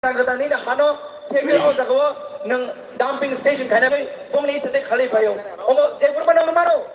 Nagratani na hano sebe o jagawa nang dumping station kana bai pomni chate khali payo omo jepur pa nang mano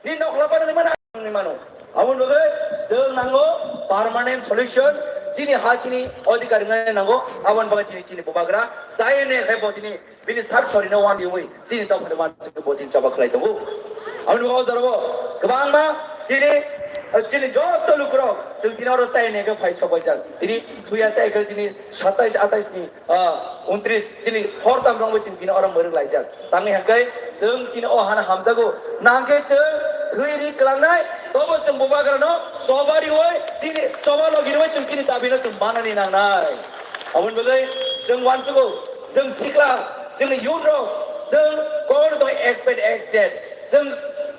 ni nokla pa nang mano awon loge jeng nango permanent solution jini hachini adhikari ngai nango awon baga chini bobagra sai ne he bodini bini sar sori no wan diwi jini ta phane wan bodin chaba khlai tabu awon loge jarabo kebang ma jini joto lukro jeng tinaro sai ne ke phai sobajal ini tuya sai ke jini 27 28 ni 29 jini hortam rong tin bina orang mereng laijal tangi hakai jeng jini o hana hamzago nangke jeng huiri kelangnai tobo jeng bobagrano sobari woi jini coba logir woi jeng jini tabina jeng manani nangnai awon bagai jeng wansugo jeng sikla jeng yudro jeng kor doi ekpet ekjet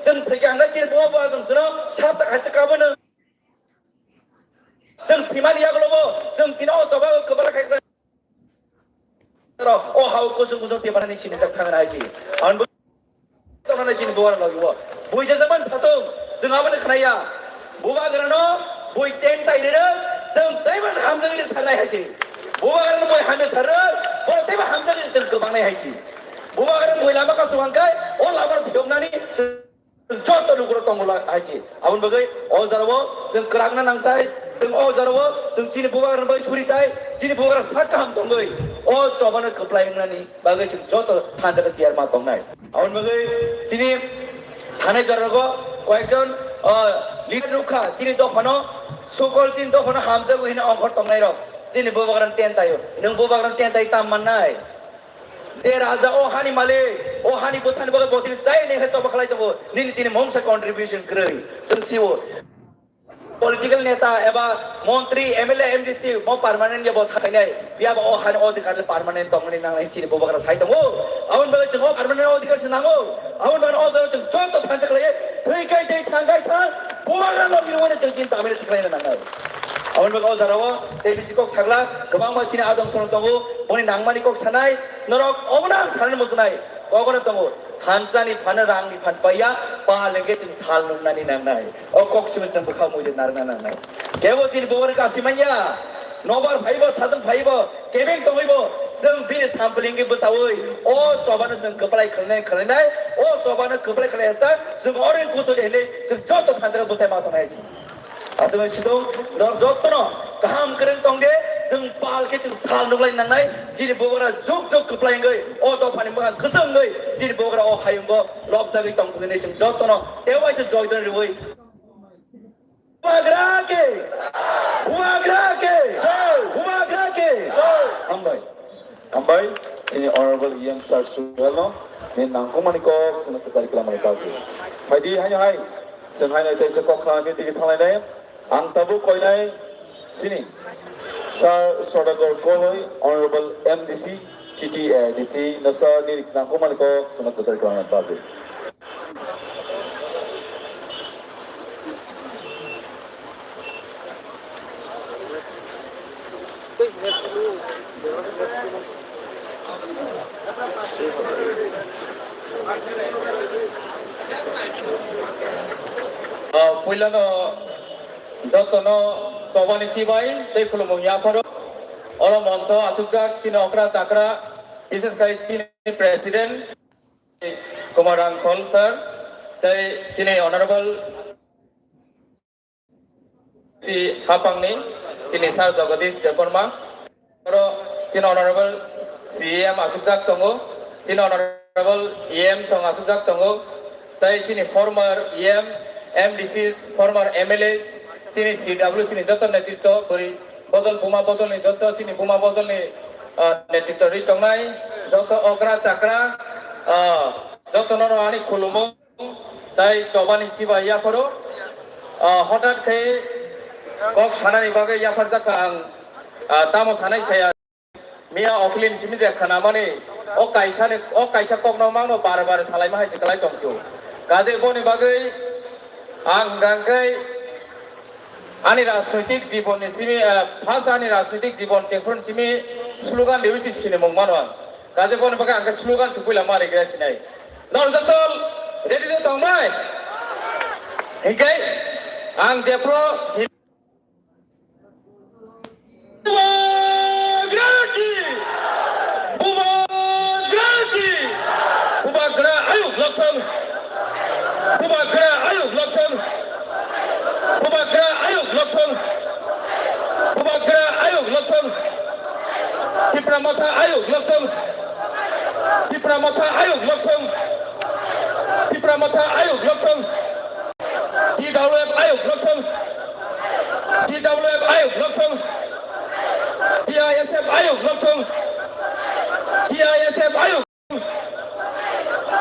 jeng pegang jini boba jeng jeno shat hasa kabana jeng timani aglobo jeng tino soba kebala kai o hau kusung tiap ni sini tak tangan aji awon tona jini boba lagi wo bui jazaman satu jeng awan khnaya boba grano bui ten tai re jeng taiba hamjang ni thanai haisi boba grano bui hame sar bo taiba hamjang ni jeng kebangnai haisi boba grano bui lama ka suangkai o labar bidomnani joto lugro tonggola haisi awon bagai o jarwo jeng kerangna nangtai jeng o jarwo jeng jini boba grano bai suritai jini boba grano sakam tonggoi o cobana keplaingnani bagai jeng joto hanjaka tiar ma tongnai awon bagai jini thane jargo কয়েকজন leader রুখা যিনি দফানো সকল চিন দফানো হামজা গহিনা অঙ্কর তংনাই rock যিনি বোবাগ্রান ten তাইও নং বোবাগ্রান ten তাই তাম মাননাই যে রাজা ও হানি মালে ও হানি বসানি বগে বতিন চাই নে হে চবা খালাই তবো নিনি তিনি মংসা কন্ট্রিবিউশন করেই সংসিও পলিটিক্যাল নেতা এবা মন্ত্রী এমএলএ এমডিসি মো পার্মানেন্ট গে বত খাইনাই বিয়াবা ও হানি অধিকার পার্মানেন্ট তংনি নাংনাই চিনি বোবাগ্রা সাই তবো আউন বলে জং পার্মানেন্ট অধিকার নাঙ্গো আউন বলে ও জং জত থানজাকলাই थैkai दै थांगाय थां बोबाग्रा लगिरवने जों जिन तामिल थख्लायनो नांगाय awon baga jarawo tebisi kok thagla gobang machini adong sono tongo boni nangmani kok sanai norok obna sanen musnai ogone tongo thanchani phana rangni phan paya pa lenge jing sal nungnani nangnai o kok simi jang bukha mujhe narna nangnai kebo jin bobar ka simanya nobar phaibo sadang phaibo kebeng tongibo jeng bini sampling besawoi o cobana jeng keplai khalnai o cobana keplai khalai sa jeng oren kuto jene jeng joto thanjaga besai ma tongai ji asal sidong nor jotono kaham keren tongge jeng pal ke jeng sal nuglai nangnai jini bogara jog keplai ngai o to pani ma khasang ngai jini bogara o hayungbo lok jagi tong tune jeng jotono ewai se joidon riwoi umagrake Ambai, ini honorable Ian Sarsuelno, ini nangkong maniko, senang tertarik lama mereka. Hai hanya hai, senhai nai teh sekok kami tiga thalai nai, ang tabu koi nai sini. Sar Sodagor Kohoi, honorable MDC, TTA, DC, nasa ni nangkong maniko, senang tertarik lama mereka. Puilano jotono cobani cibai tei khulumung yaparo oro moncho atukjak chini okra chakra বিশেষ করে চীন president কুমারাং খল sir tei chini honorable hapangni chini sar jagadish deporma oro chini honorable CM atukjak tongo chini honorable EM song atukjak tongo tei chini former EM MDCs, former MLAs, sini CW, sini joto netitto beri bodol buma bodol ni joto sini buma bodol ni netitto ri tongnai joto okra chakra joto nono ani khulumo tai chobani chiba ya poro hotat ke kok sanani bage ya farja kang tamo sanai saya mia oklin simi je khana mane o kaisa kok no mangno bar bar salai ma hai sikalai tongsu kaje boni bage ang gangkai ani রাজনৈতিক জীবনে Simi first ani রাজনৈতিক জীবন চেংফুন Simi slogan Deusi সিনে মংমানো কাজে বনে বাকে আঙ্কা slogan সুকুইলা মারে grassy নাই নরজতল ready দে তংমাই হিগাই আং জেপ্রো গ্রাকি lokton Pubakra ayuk lokton Pubakra ayuk lokton Pubakra ayuk lokton Tipramata ayuk lokton Tipramata ayuk lokton Tipramata ayuk lokton DWF ayuk lokton DWF ayuk lokton DISF ayuk lokton DISF ayuk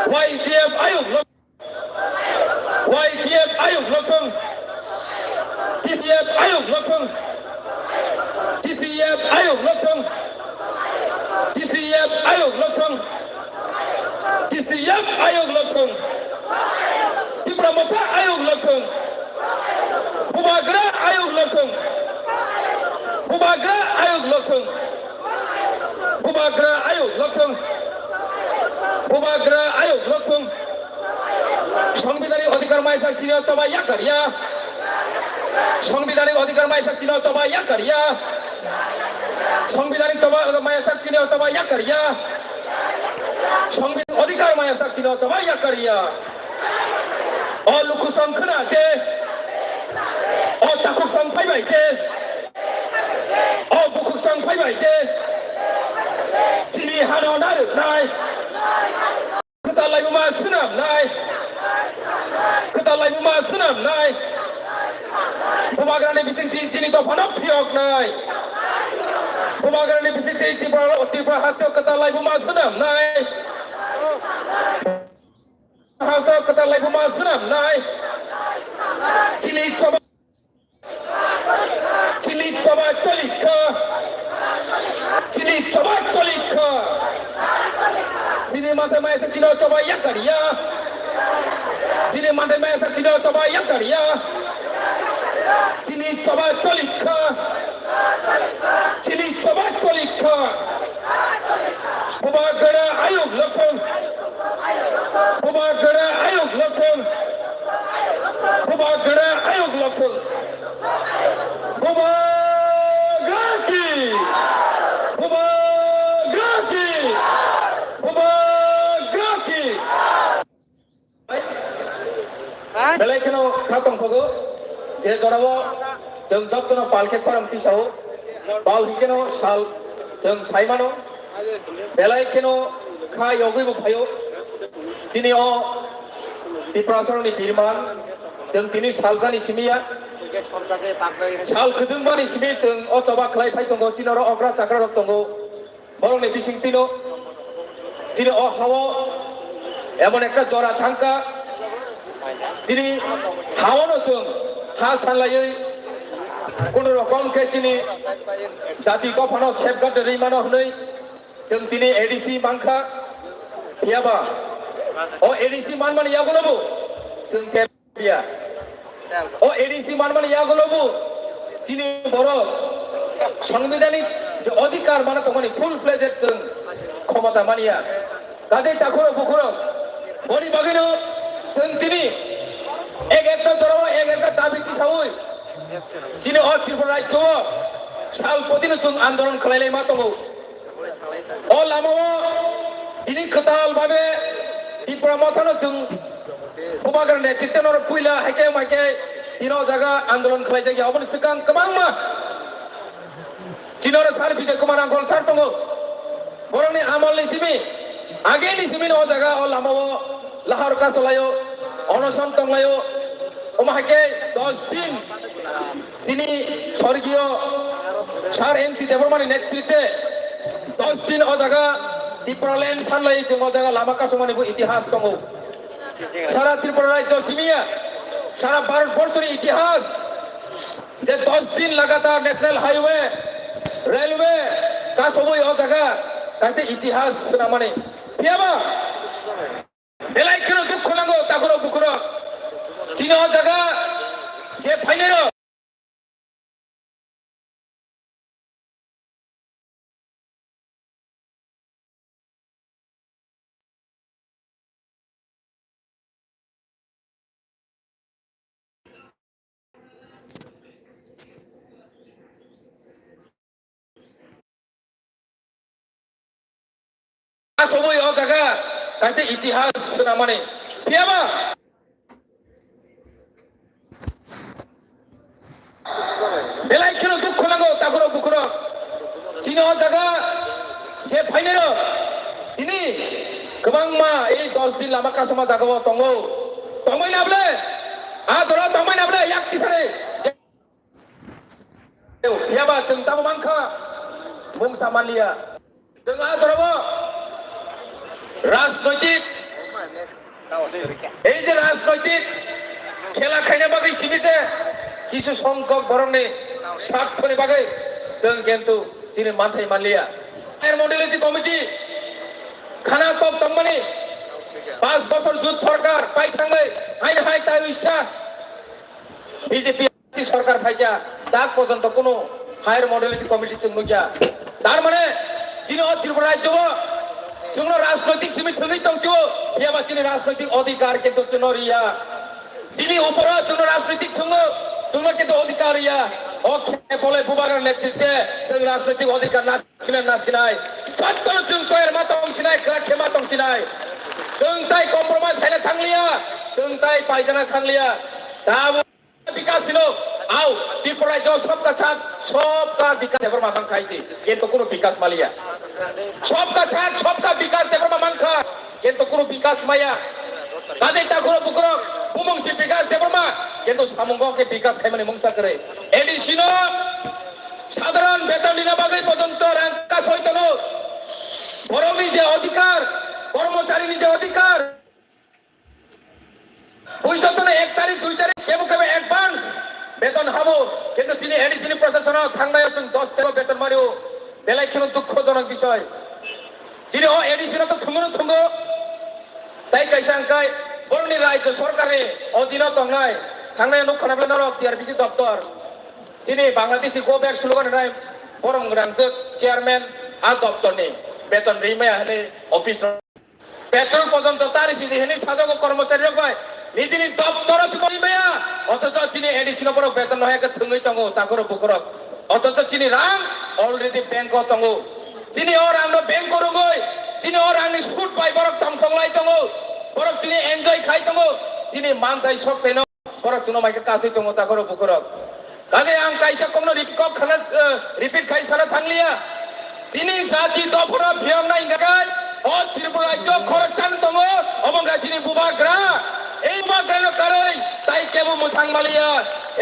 YGF ayuk lokton YGF ayuk lokton DCF ayuk lokton DCF ayuk lokton DCF ayuk lokton DCF ayuk lokton Tipramata ayuk lokton Pubagra ayuk lokton Pubagra ayuk lokton Pubagra ayuk lokton Pubagra ayuk lokton সংবিধানিক অধিকার মাইসাক চিনা চবা ইয়াকারিয়া সংবিধানিক অধিকার মাইসাক চিনা চবা ইয়াকারিয়া সংবিধানিক চবা মাইসাক চিনা চবা ইয়াকারিয়া সংবিধান অধিকার মাইসাক চিনা চবা ইয়াকারিয়া ও লুকু সংখনা কে ও তাকুক song ফাইবাই কে ও বুকুক song ফাইবাই কে চিনি হানো নারু নাই Ketalai Buma Senam Nai Ketalai Buma Senam Nai Pemagarani bising cincin itu panap piok Nai Pemagarani bising Tipra Hastio Ketalai Buma Senam Nai Hastio Ketalai Buma Senam Nai Cili coba colika Cili coba colika Sini mata maya sakcino coba yakaria Sini mata maya sakcino coba yakaria Sini coba colika Sini coba colika Pubagara ayuk lokton Pubagara ayuk lokton Pubagara ayuk lokton Pubagraki Pubagraki Pubagraki Belai keno khatong thogo je jorabo jeng joktono palke koram pisau bal hikeno sal jeng saimano belai keno kha yogi bu phayo chini o Tiprasaroni birman jeng tini saljani simia sal khudungmani simi jeng o coba khlai phai tongo chinoro ogra chakra rok tongo borongni bising tino chini o hawo এমন একটা জরা থাঙ্কা যিনি হাওয়ানো চং হা সানলাই কোন রকম কে চিনি জাতি কফানো safeguard রিমানো হনই जों তিনি এডিসি মাংখা ইয়াবা ও এডিসি মানমানি ইয়াগলবু जों কেবিয়া ও এডিসি মানমানি ইয়াগলবু চিনি বড় সাংবিধানিক যে অধিকার মানে তখনই ফুল ফ্লেজেড जों ক্ষমতা মানিয়া কাজে তাখরো বুখরো বড়ি বাগিনো जों তিনি এক একটা জড়ো এক একটা দাবি কিসাউই যিনি অ ত্রিপুরা রাজ্য সাল প্রতিনো जों আন্দোলন খালাইলাই মা দङ অ লামাও ini ketal babe di pramothano जों Pubagar netrithonor puila haike maike dino jaga आन्दोलन khalai jagi oboni sikang kemangma jinor sar bije kumarang gol sar dङ boroni amal nisimi age nisimi no jaga o lamao lahar kasolayo অনশন তংলায়ো ওমাকে 10 দিন সিনি স্বর্গীয় সার MC দেবরমানি নেতৃত্বে 10 দিন ও জায়গা ত্রিপুরাল্যান্ড সানলাই जों ও জায়গা লামা কাসমানিবো ইতিহাস দङ সারা ত্রিপুরা রাজ্য সিমিয়া সারা ভারতবর্ষের ইতিহাস যে 10 দিন লাগাতার ন্যাশনাল হাইওয়ে রেলওয়ে কাসবই ও জায়গা কাছে ইতিহাস মানে পিয়াবা belai keno dukho nango takoro bukuro chino jaga je phainero asoboi o jaga kaise itihas namane Piaba. Belai kena duk konago takuro bukuro. Cino jaga je fainero. Ini kebang ma 10 din lama kasama jaga tongo. Tongmai nable. Dora tongmai nable yak tisare. Piaba jeng tamu mangka. Mungsa malia. Dengan dora রাজনৈতিক এই যে রাজনৈতিক খেলা খাইনা বাকি সীমিত কিছু সংখ্যক ধরনের স্বার্থনি বাকি जों কিন্তু যিনি মাথায় মানলিয়া এর মডেলিটি কমিটি খানা তপ তম্মানি 5 বছর যুদ্ধ সরকার পাই থাঙ্গে আইন হাই তাই ইচ্ছা বিজেপি সরকার ফাইজা তাক পর্যন্ত কোনো হায়ার মডেলিটি কমিটি जों নুগিয়া তার মানে যিনি ত্রিপুরা রাজ্য जोंनो राजनैतिक सीमित थंगै दंसिबो बेयाबा जोंनि राजनैतिक अधिकार किन्तु जोंनो रिया जिनि उपरा जोंनो राजनैतिक थंगो जोंनो किन्तु अधिकार रिया ओ खेबले बुबागार नेतृत्वे जों राजनैतिक अधिकार नासिनाय सत्तनो जों तयर मा दंसिनाय खेमा दंसिनाय जों ताइ कम्प्रमाइज खायनो थांलिया जों ताइ पायजाना थांलिया दाबो विकासिनो आव त्रिपुरा जो सबका साथ सबका विकास एफोर माबां खायसि किन्तु कोनो विकास मालिया सबका साथ सबका विकास एफोर माबां खा किन्तु कोनो विकास माया काजे ताकुरो बुकुरो बुमंसि विकास एफोर मा किन्तु सामुंगो के विकास खायमानि मुंसा करे एडिसिनो साधारण बेतन दिना बागै पर्यन्त रांका सयतनो बरंनि जे अधिकार कर्मचारीनि जे अधिकार बुझतनो 1 तारिख 2 तारिख केबो केबो एडभान्स बेतन हाबो किन्तु जिनि एडिसिनि प्रशासनाव थांनायाव जों 10 तारिख बेतन मारियो बेलाय केनो दुःखजनक विषय जिनि अ एडिसिनाव तो थुंगो ताइ काइसांकाय बरंनि राज्य सरकारनि अधीनाव दंनाय थांनाय नखानाब्ला नरक टिआरबिसि दफ्तर जिनि बांलादेशि गबेक सुलुगान राय बरं ग्रांजो चेयारमेन आ दफ्तरनि बेतन रिमाया हने अफिस पेट्रोल पर्यन्त तारिसि हने साजागो कर्मचारी रबाय निजिनि दफ्तर सुपरिमाया अथच जिनि एडिसिनाव बरं बेतन नहायका थंगै दङ ताकुरो बुकुरो अथच जिनि रां अलरेडि बेंकआव दङ जिनि अ रांनो बेंक रुङै जिनि अ रांनि सुद बाय बरं तमथंलाय दङ बरं जिनि एन्जय खाय दङ जिनि मानथाय सकथायनो बरं जुनो माइका कासै दङ ताकुरो बुकुरो काजे आं काइसा कमनो रिपिट खाय सारा थांलिया जिनि जाति दफरा भियामनाय गाय अ त्रिपुरा राज्य खरचान दङ अबंगा जिनि बुबाग्रा এই বুবাগ্রানো কারই তাই কেবো মুথাং মালিয়া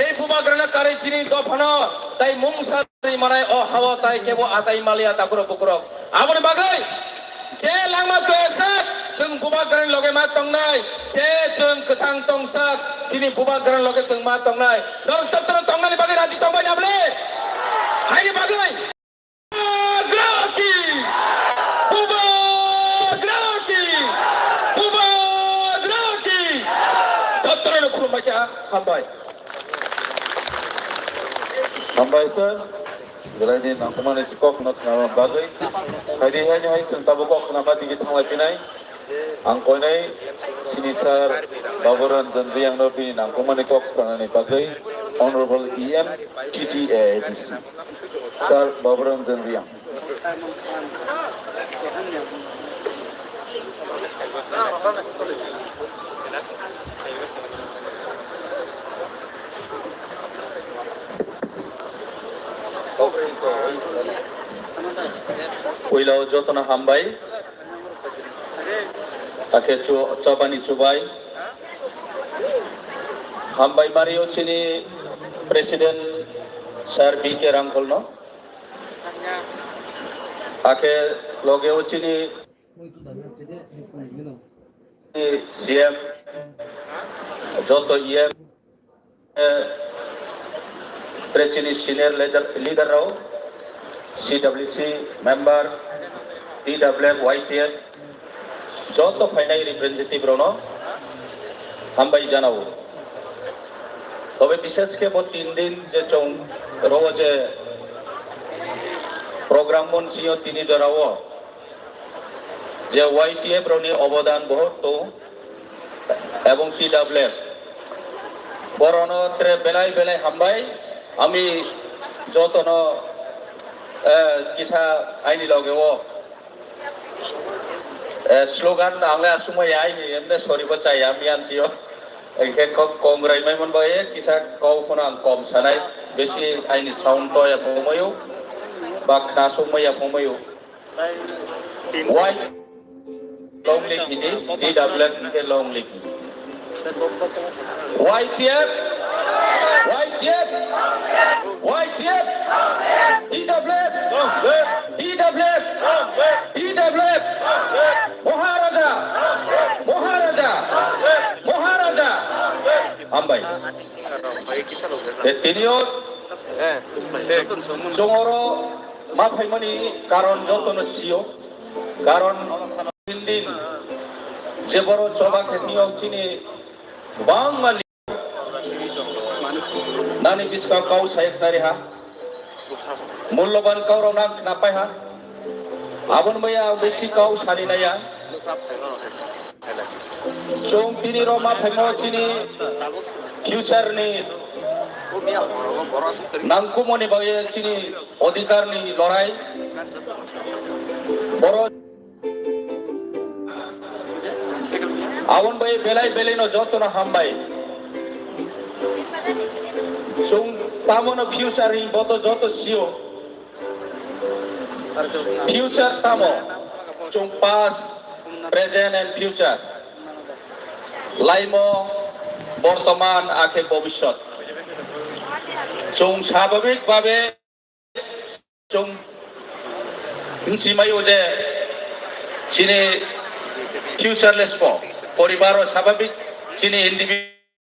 এই বুবাগ্রানো কারই জিনি দফানো তাই মুংসারি মারাই অ হাওয়া তাই কেবো আজাই মালিয়া তাকুরো বুকুরক আমনি বাগৈ যে লাংমা জয়সাক जों बुबाग्रानि लगे मा तंनाय जे जों गोथां तंसाक जिनि बुबाग्रानि लगे जों मा तंनाय नर तत्तन तंनानि बागै राजि तंबाय नाबले हायनि बागै ग्राकी Hambai sir, belai nangkuman iskok nak nama bagai. Hari hanya hai sentabu kok nama tinggi thanglai pinai. Angkoi nai sinisar Baburan Zandriang nopi nangkuman ikok sanani bagai. Honorable EM TTA Sir Baburan Zandriang. Pulau Jotona Hambai, Ake Chobani Chubai, Hambai Mario Chini, President Sir B.K. Rangkolno, Ake Logeo Chini, CM, Joto EM, President Senior Leader Rao, CWC member, DWF YTF, Joto Finai representative Rono, Hambai Janau. তবে বিশেষ কে 3 দিন যে রোজ programme মনসিও তিনি জরাও যে YTF Roni অবদান বহুত এবং TWF বরণত্রে বেলাই বেলাই হামবাই আমি যতন কিসা আইনি লগেও slogan angla sumai ai ni ende sorry percaya mian sio ke kongrai mai mon bae kisa kau phonang kom sanai besi ai ni sound to ya pomayo bakna sumai ya pomayo white long leg ini DW ke long leg white yet DW Maharaja ambai tinio jongoro ma phaimani karon jotono sio karon din jeboro choba khetio chini bang mali nani biska kau sayek nari ha মূল্যবান কাউর না পাই হা আবন মাইয়া বেশি cow সারি নাইয়া চং তিনি রমা ফেমো চিনি future নি নাংকুমনি বাগে চিনি অধিকার নি লড়াই বড় আবন বাই বেলাই বেলাইনো যতনা হামবাই চং তামনো ফিউচার নি বত যত CO future tamo chung past present and future laimo বর্তমান আখে ভবিষ্যৎ chung স্বাভাবিক ভাবে chung সিমাইও যে চিনি ফিউচারলেস পরিবার স্বাভাবিক চিনি ইন্ডিভিজুয়াল